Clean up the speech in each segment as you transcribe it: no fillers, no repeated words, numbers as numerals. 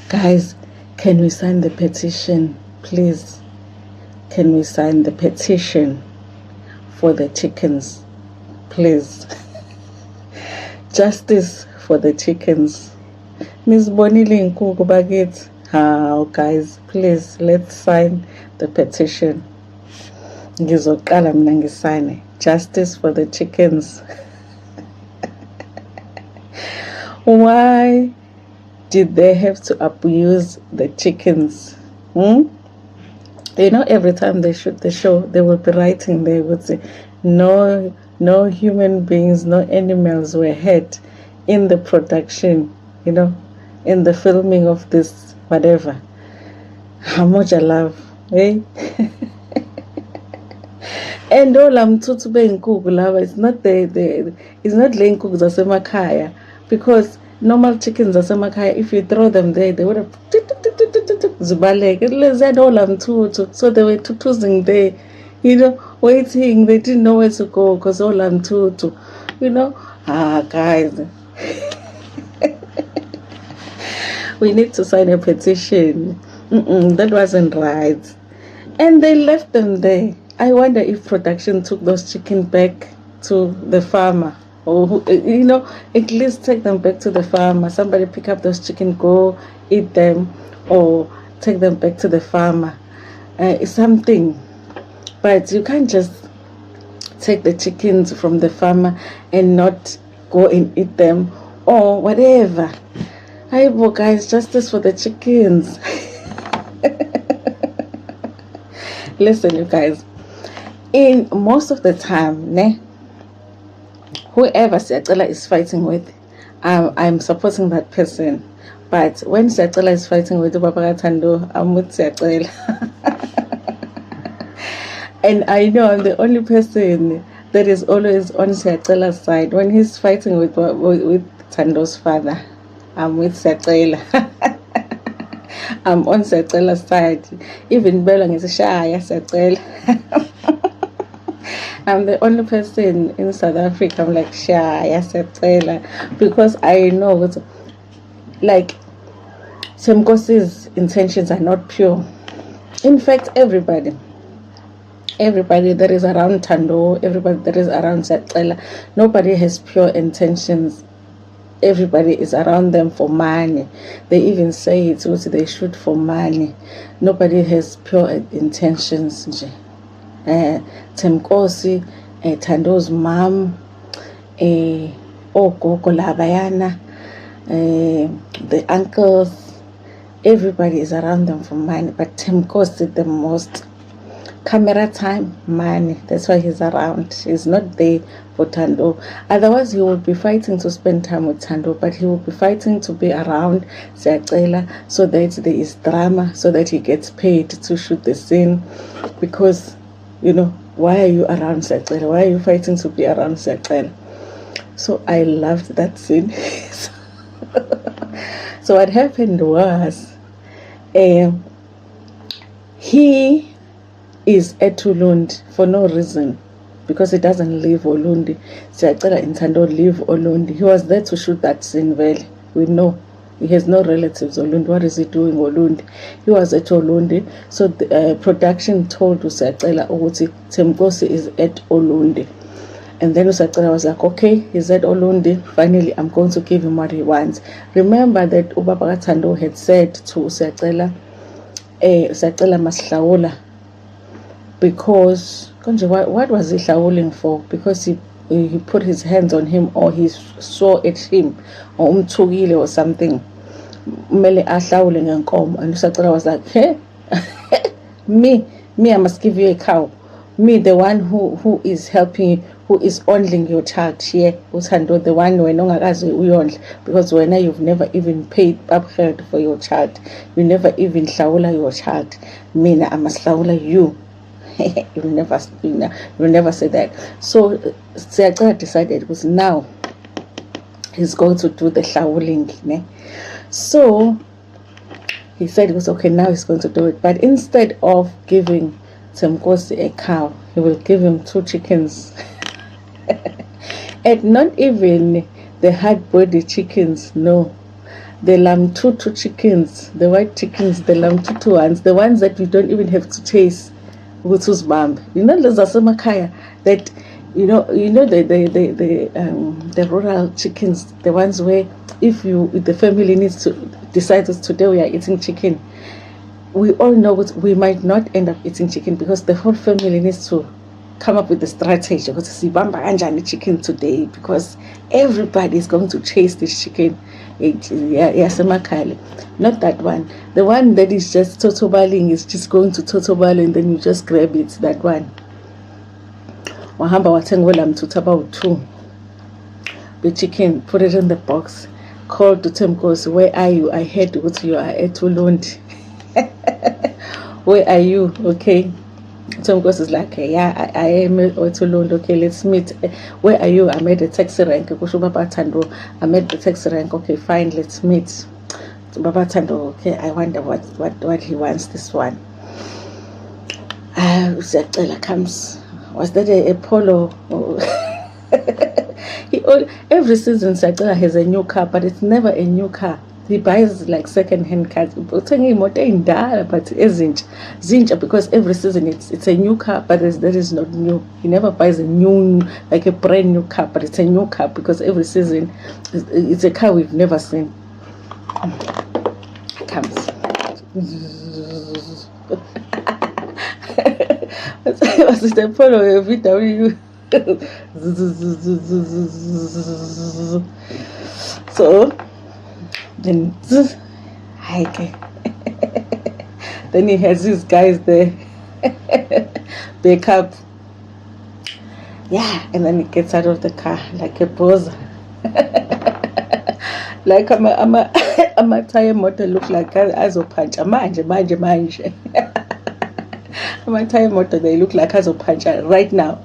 Guys, can we sign the petition, please? Can we sign the petition for the chickens, please? Justice for the chickens. Miss Bonnie Nkoko Baget. How, guys, please, let's sign the petition. Ngizoqala mina ngisayine. Justice for the chickens. Why did they have to abuse the chickens? You know, every time they shoot the show, they will be writing, they would say, no human beings, no animals were hurt in the production, you know, in the filming of this, whatever. How much I love, eh? And all I'm to be in lava, it's not it's not laying cooks zasemakhaya, because normal chickens zasemakhaya, if you throw them there, they would have zubalek. All I'm to, so they were tutuzing there, you know, waiting. They didn't know where to go because all I'm to, you know. Guys, we need to sign a petition. That wasn't right. And they left them there. I wonder if production took those chicken back to the farmer, or you know, at least take them back to the farmer. Somebody pick up those chicken, go eat them, or take them back to the farmer. It's something, but you can't just take the chickens from the farmer and not go and eat them or whatever. Hi, guys, justice for the chickens. Listen, you guys. In most of the time, whoever Siyacela is fighting with, I'm supporting that person. But when Siyacela is fighting with Ubaba Thando, I'm with Siyacela. And I know I'm the only person that is always on Siyacela's side. When he's fighting with Thando's father, I'm with Siyacela. I'm on Siyacela's side. Even Bella is a shy Siyacela. I'm the only person in South Africa. I'm like, Siyacela, because I know what, like, Thembekosi's intentions are not pure. In fact, everybody that is around Thando, everybody that is around Siyacela, nobody has pure intentions. Everybody is around them for money. They even say it, they shoot for money. Nobody has pure intentions. Thembekosi, Thando's mom, Ogogo Labayana, the uncles, everybody is around them for money, but Thembekosi the most. Camera time, money. That's why he's around. He's not there for Thando. Otherwise, he would be fighting to spend time with Thando, but he would be fighting to be around Siyacela so that there is drama, so that he gets paid to shoot the scene. Because, you know, why are you around Siyacela? Why are you fighting to be around Siyacela? So I loved that scene. So what happened was, he is at Ulundi for no reason, because he doesn't live Ulundi. Siyacela and Thando live Ulundi. He was there to shoot that scene. Well, we know he has no relatives Ulundi. What is he doing Ulundi? He was at Ulundi. So the production told Siyacela ukuthi Thembekosi is at Ulundi. And then Siyacela was like, okay, he's at Ulundi. Finally, I'm going to give him what he wants. Remember that Ubaba Thando had said to Siyacela, Siyacela must hlawula. Because what was he hlawuling for? Because he put his hands on him, or he saw at him, or umthukile or something. Mele ahlawule ngenkomo. And Siyacela was like, hey, me I must give you a cow. Me, the one who is helping you, who is ondling your child here, Uthando, the one when ongakazi because when you've never even paid babgeld for your child, you never even hlawula your child. Mina, I must hlawula you. You'll never say that. So Siyacela decided it was now he's going to do the hlawuling. So he said it was okay, now he's going to do it. But instead of giving Thembekosi a cow, he will give him 2 chickens. And not even the hard-bodied chickens, no. the lamtutu chickens, the white chickens, the lamtutu ones, the ones that we don't even have to chase. You know those asemakaya that the rural chickens, the ones where if the family needs to decides today we are eating chicken, we all know we might not end up eating chicken because the whole family needs to come up with a strategy because sibamba kanjani chicken today because everybody is going to chase this chicken. Not that one. The one that is just totobaling is just going to totobal and then you just grab it. That one. Wahamba watengwela mtuta about 2. The chicken, put it in the box. Call to Temkos, where are you? I heard what you are at Ulund. Where are you? Okay. Temkos is like, yeah, I am at Ulund. Okay, let's meet. Where are you? I'm at the taxi rank. I'm at the taxi rank. Okay, fine, let's meet. Baba Tando, okay, I wonder what he wants this one. Zecela comes. Was that a polo? Every season Zecela has a new car, but it's never a new car. He buys like second-hand cars. But isn't Zinja because every season it's a new car, but that is not new. He never buys a new, like a brand new car, but it's a new car because every season it's a car we've never seen. Comes. Was it a polo VW? So then then he has these guys there back up, yeah, and then he gets out of the car like a poser. Like I'm a tire motor look like azopancha manje. My tire motor they look like azopancha right now.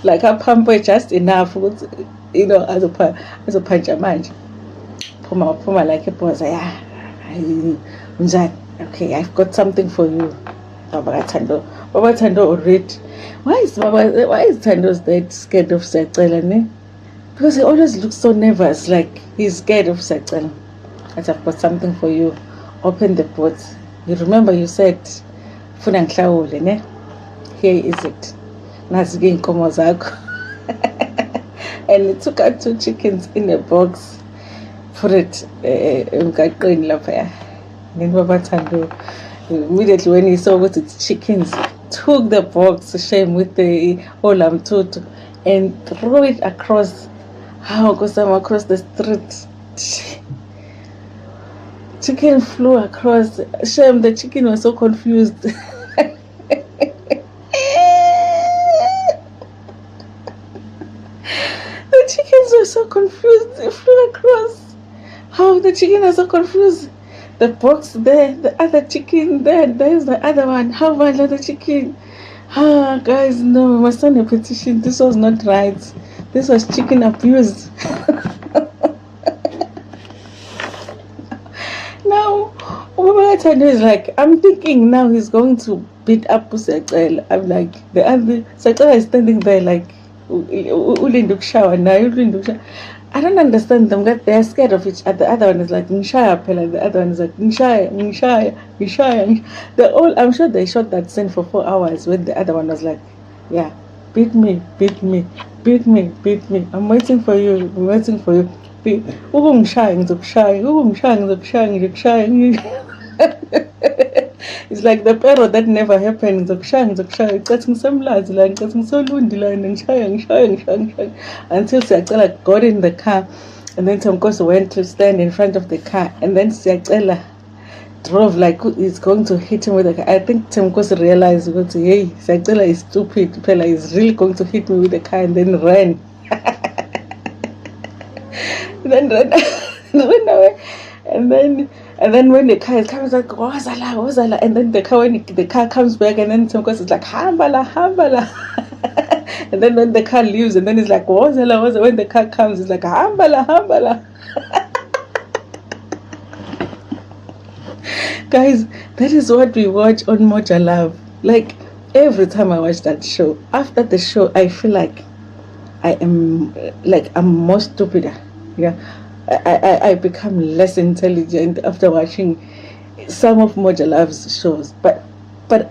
Like a pump just enough, azopancha manje. Puma like a poser, yeah. Okay, I've got something for you, Baba Tando. Baba Tando already. Why is Tando that scared of Zecela? Because he always looks so nervous, like he's scared of Zecela. I've got something for you. Open the box. You remember you said, Funa ngihlawule, ne? Here is it. Nazike inkomo zakho. And he took out 2 chickens in a box. Put it emgaqweni lapha. Then Baba Tando, immediately when he saw what it's chickens, took the box, shame with the olamtutu, and threw it across. How goes across the street? Chicken flew across. Shame, the chicken was so confused. The chickens were so confused. They flew across. How the chicken was so confused. The box there, the other chicken there, there's the other one. How about the other chicken? Guys, no, we must send a petition. This was not right. This was chicken abuse. Now, Baba Tando is like, I'm thinking now he's going to beat up Zecela. I'm like, the other Zecela is standing there like, Ulinduk shower now, Ulinduk shower. I don't understand them. They're scared of each other. The other one is like Nshaya Pela. The other one is like Nshaya. They're all. I'm sure they shot that scene for 4 hours when the other one was like, "Yeah, beat me. I'm waiting for you. It's like the perro that never happened. Until Zecela got in the car, and then Temkosi went to stand in front of the car, and then Zecela drove like he's going to hit him with the car. I think Temkosi realized, hey, Zecela is stupid. Pela is really going to hit me with the car, and then ran. Then ran away, and then when the car is coming, it's like wozala, and then the car comes back, and then Temkosi is like hambala. And then when the car leaves, and then it's like wozala. When the car comes, it's like hambala. Guys, that is what we watch on Moja Love. Like every time I watch that show, after the show I feel like I'm more stupider. Yeah, I become less intelligent after watching some of Moja Love's shows, but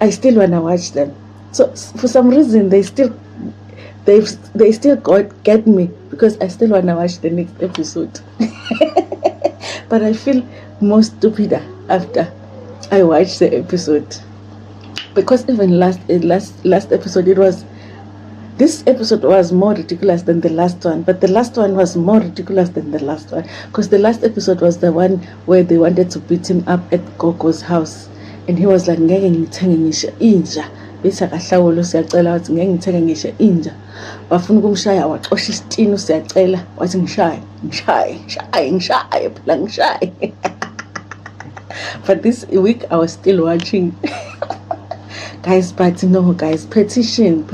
I still wanna watch them. So for some reason they still get me because I still wanna watch the next episode. But I feel more stupider after I watch the episode, because even last episode, this episode was more ridiculous than the last one, but the last one was more ridiculous than the last one, because the last episode was the one where they wanted to beat him up at Gogo's house, and he was like, ngeke ngithenge ngisho inja, bese akahlawula siyacela wathi ngeke ngithenge ngisho inja, bafuna ukumshaya waxosha isitini siyacela wathi ngishaye phela ngishaye. But this week I was still watching. Guys, but no, guys, petition.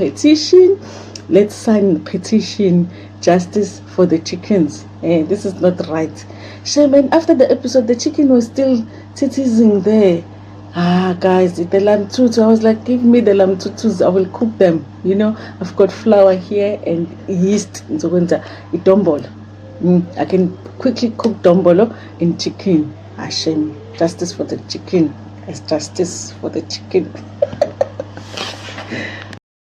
Let's sign the petition. Justice for the chickens. This is not right. Shame, and after the episode, the chicken was still teasing there. Guys, the lamb tutu. I was like, give me the lamb tutus. I will cook them. You know, I've got flour here and yeast. So dombolo. I can quickly cook dombolo in chicken. Shame. Justice for the chicken. It's justice for the chicken.